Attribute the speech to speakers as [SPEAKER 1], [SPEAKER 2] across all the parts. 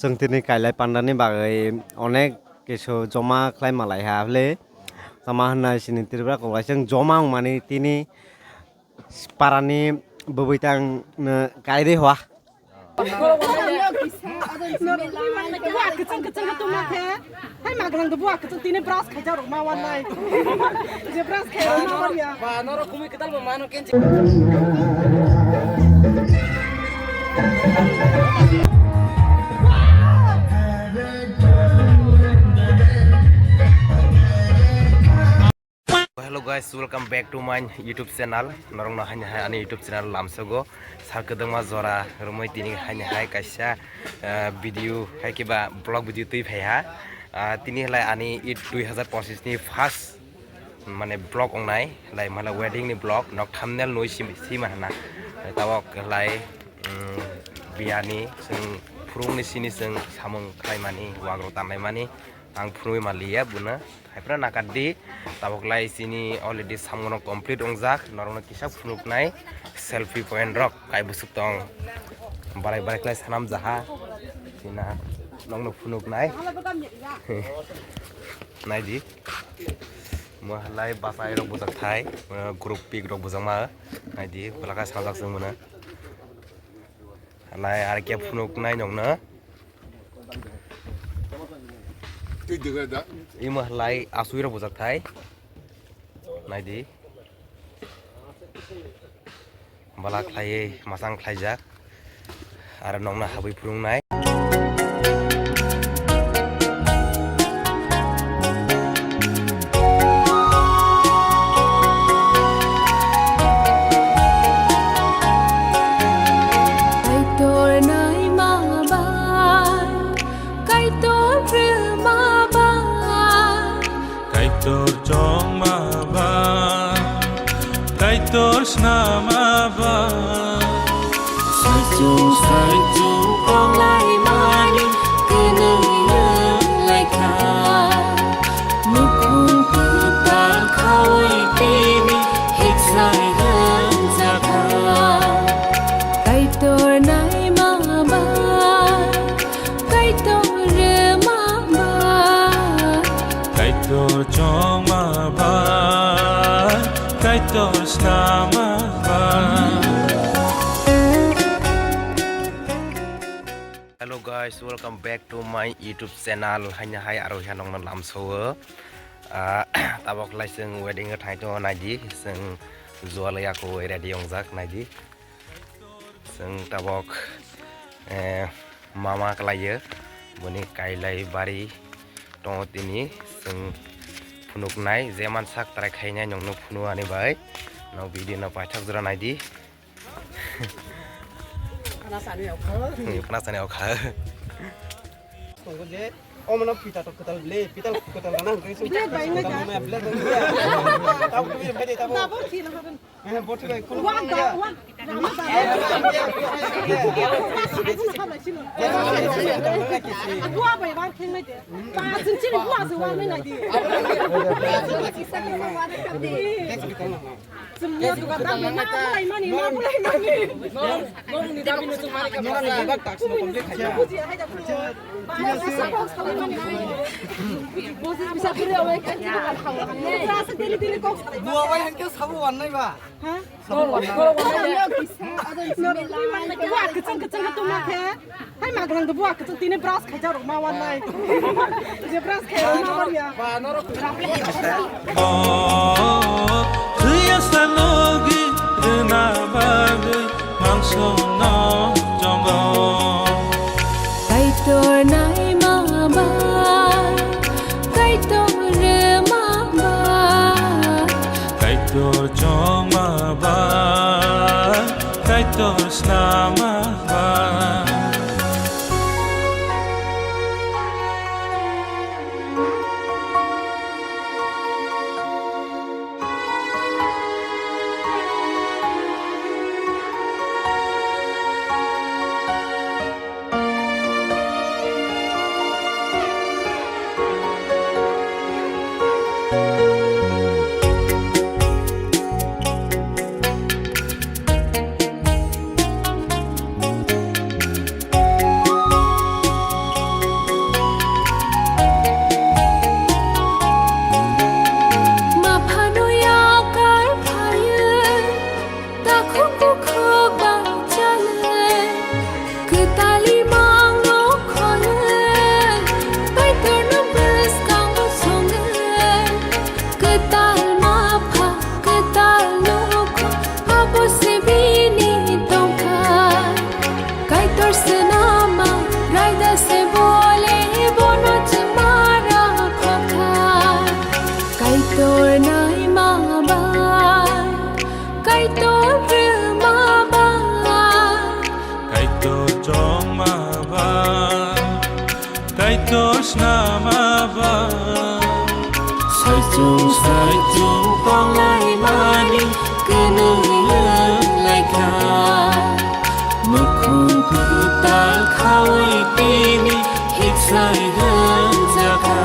[SPEAKER 1] जों दिनै गायलाय पान्डानि बागै अनेक কিছু জমা খাই মালাই হাবলে জমা होननाय सिनितिरब्रा कलाय जों जमा माने तिनि पारानि बबैतांनो गायदे हवा
[SPEAKER 2] Hello guys, welcome back to my YouTube channel. Norong na hanya hai ani YouTube channel lamsogo. Sarkedeng ma zora rumai tini hanya hai kaisa video hai kiba blog video tui hai ha. Tini lai ani it 2025 ni first mane blog ongnai lai mala wedding ni blog nok thumbnail noi si mana. Tawok lai biani sing furung ni sini sing samung kai mani wagro tanai mani ang furui malia buna. Hypra nakadi tabok lai sini already samgono complete ongjak norona kisak funuk nai selfie point rock kai busuk tong barai klai sanam jaha sina nongno funuk nai nai di mahalai basai rok bujak thai group pic rok bujak ma nai di belaka sanjak jeng mona halai arke funuk nai nongna imah lai asui rok bujak thai nai di balak khai masang khlaijak ar nongna habui purung nai
[SPEAKER 3] Tor snama ba Sajung kong lai mani Kena lai ka Nukun kita kawai tini Hik sai han jaka Kai tor nai ma ba Kai tor re ma ba Kai tor chong ma ba
[SPEAKER 2] Hello guys, welcome back to my YouTube channel. Hanya hai aro hanong na lamso. Tabok lai sing wedding thai to naji sing zualaya ko ready ongjak naji. Sing tabok mama kalaya boni kailai bari tong tini sing funuk nai zeman sak tarai khainya nyong no funu ani bai no video na paithak jra nai di kana sani au kha
[SPEAKER 4] je omno pita to kotal le pita kotal na ngai su pita bai na me apla to ta ku me bede ta bo thi na haben me bot bai ku wa ga wa gua bai ban kheng mai de ba sin chin gua su wa mai na di semua tu kata mana mulai mani no ni da binu semua ni ka tak semua komplit aja bisa beri awak kan jangan hawa rasa dili kok dua awak yang kau sabu warna ba ha sabu warna buat kecil tu mak hai mak orang tu buat kecil tini beras kerja rumah warna dia beras kerja rumah dia ba norok
[SPEAKER 3] Sanogi na babe mangso no jongo Kai tor nai ma ba Kai tor re ma ba Kai tor chong ma ba Kai tor sna ma ba torna maba sai chung tong lai mani kenung lai ka mukhu putal khawai tini hik sai han jaka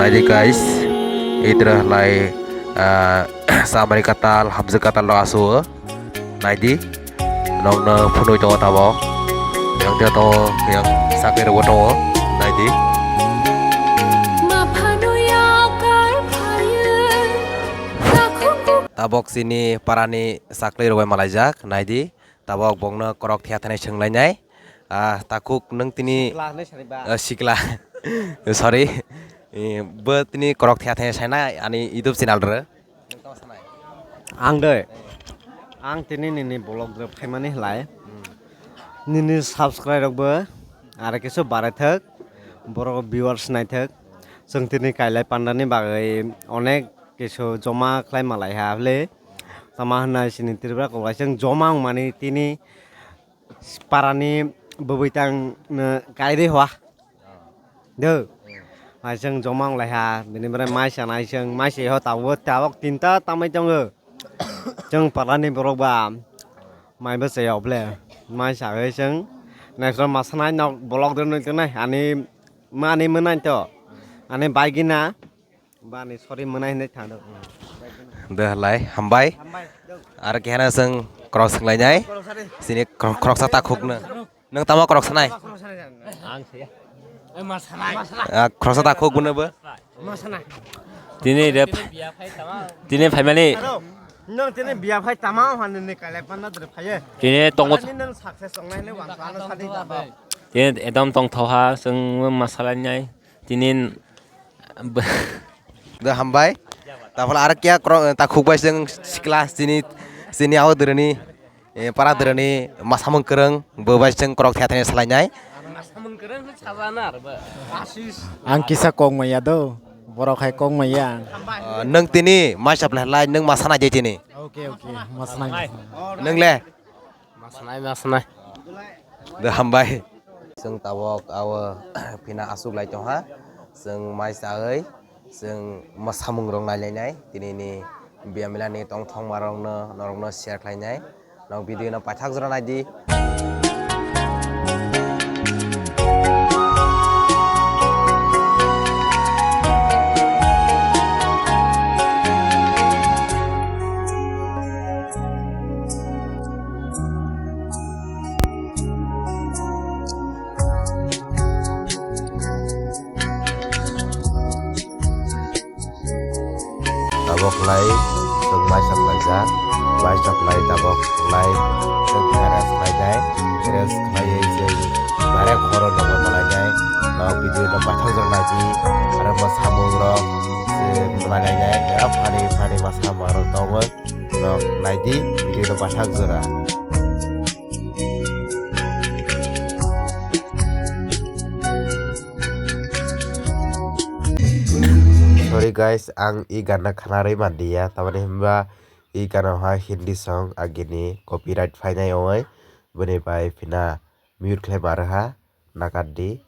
[SPEAKER 2] Jadi guys, itra lai samari katal hamza katal lo asu. Jadi nong na punoi to tabo. Yang dia to yang sakir wo to. Jadi tabok sini parani saklir we malajak. Jadi tabok bongna korok thiathane senglai nyai. Takuk neng tini sikla. Sorry. But ini korok thiathane saina ani YouTube channel re.
[SPEAKER 1] Ang deh, ang tini nini blog drop kemana lai, nini subscribe ber, ada kesu barat thak, borok viewers naik thak, seng tini kailai pandani bagai onek kesu joma klaim malai ha le, sama hana sini tiribra kolai seng joma mani tini parani bebitang kaide wah, deh. Mai seng jomang lai ha bini bare mai sanai seng mai se ho tawot tawok tinta tamai jong jong parani borok ba mai ba se op le mai sa ge seng nai so masanai nok blog den tu nai ani mani menai to ani baigina ba ni sorry menai nai thang do
[SPEAKER 2] Dah lai hambai. Ar kehana seng krok seng lai nyai. Sini krok sa takuk na. Nang tama krok sanai.
[SPEAKER 1] ang se
[SPEAKER 2] Krok sa takuk guna ba?
[SPEAKER 5] Tini rep tini phải mani
[SPEAKER 1] nang tini biar phai tamau han ni kailai panda dre phai
[SPEAKER 5] tini tong
[SPEAKER 1] ni nang success ong nai le wang sa no sadi ta ba
[SPEAKER 5] tini edam tong thau ha seng masalah nyai tini
[SPEAKER 2] Dah hambai. Tapal ar kya krok takuk ba seng sikla sini aw derani para derani masamang kereng ba seng krok thiathane salai nyai.
[SPEAKER 6] Ang kisa kong maya do, borok hai kong maya.
[SPEAKER 2] Nang tini masap lai nang masana je tini.
[SPEAKER 6] Oke, mas nai.
[SPEAKER 2] Nang le.
[SPEAKER 5] masanai
[SPEAKER 2] Dah hambai. Seng tawok aw pina asuk lai to ha. Seng mai sa euy. Seng masamung rong lai nyai. Tini ni biamila ni tong thong marong na norong na share lai nyai. Nong video na pathak jora nai di. Tabok lai seng mai supply jan mai supply tabok lai seng teres lai jai teres lai seng bare khoro nobo malai jai na video na pathak jor lai ji are mas hamung ro se malai jai ya phani mas hamung ro tongo no lai di video na pathak jora Sorry guys, ang igana khanari mandiya tamani himba igana ha Hindi song agini copyright fainai oi bune bai pina mute khlai marha nakaddi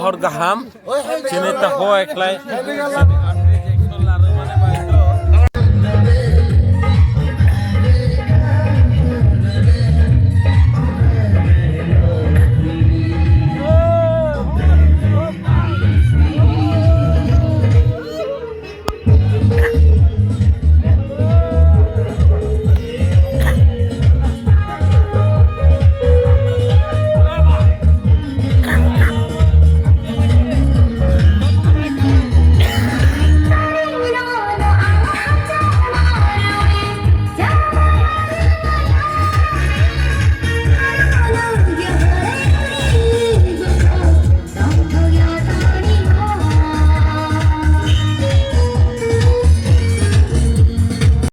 [SPEAKER 7] hor gaham sini tahu eklai